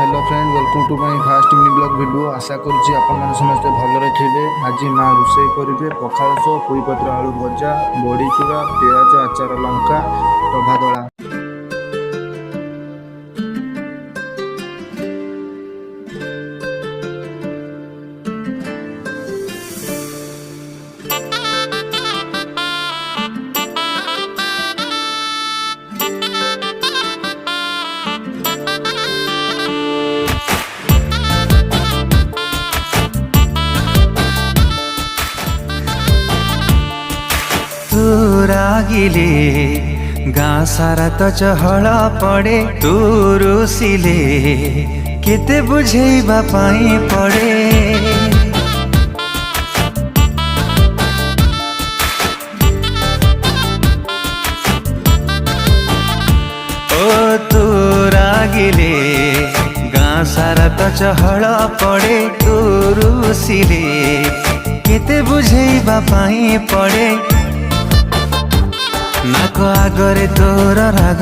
Hello friend, welcome to my first mini blog video. आशा करुच्ची आपण मैंने समस्ते भलरे थे। आज माँ रोषे करेंगे पखाल सह पुईपत्र आलू भजा, बड़ी चूड़ा, पियाज, आचार, लंका, टभा दला। तू रागिले गाँ सारा तो चहल पड़े, तू रुसिले केते बुझेबा पाई पड़े। ओ तू रागिले गाँ सारा तो चहल पड़े, तू रुसिले केते बुझेबा पाई पड़े। नाक आगरे तोर राग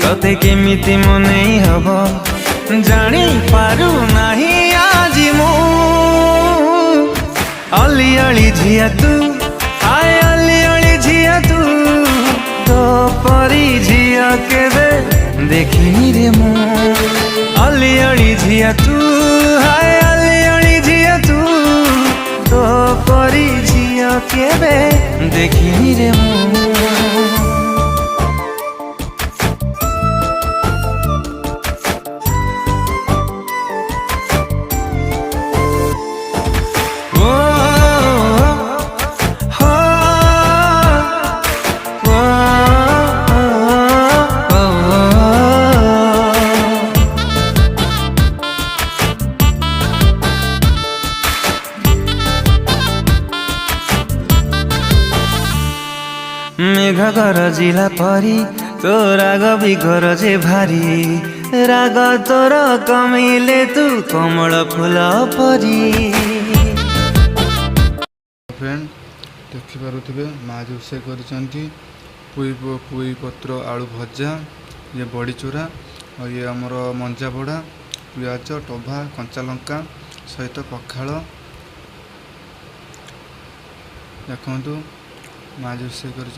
तते केमिति मनेई हब, जानी पारु नाही आज मु अली अली झिया तू, आय अली अली झिया तू, तो परी झिया केबे देखिनी रे मु। अली अली झिया तू, आय अली अली झिया तू, तो परी झिया केबे देखिनी रे मु। मेघ गरजिला परी तो राग भी गरजे भारी, राग तोर कमिले तू कमल फूल परी। फ्रेंड देखिपे माँ रोषे पुई पत्र आलू भजा, ये बड़ी चूड़ा और ये आमर मंजा बड़ा, पियाज, टभा, कंचा लंका सहित पखाल। देखु माँ रोषे कर।